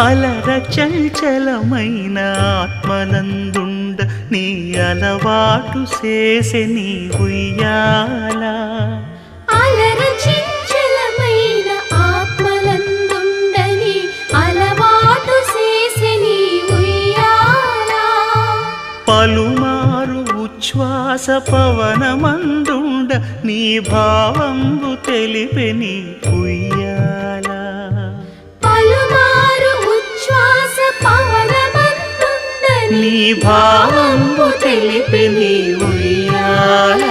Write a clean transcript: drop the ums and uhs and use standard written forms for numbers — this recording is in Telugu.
అలర చంచలమైన ఆత్మనందుండ నీ అలవాటు చేసే నీ ఉయ్యాల అలర చంచలమైన ఆత్మనందుండ నీ అలవాటు చేసే నీ ఉయ్యాల పలుమారు ఉచ్ఛ్వాస పవనమందుండ నీ భావంబు తెలిపే నీ ఉయ్యాల పలుమారు ఉచ్ఛ్వాస పవనమందుండ నీ భావంబు తెలిపే నీ ఉయ్యాల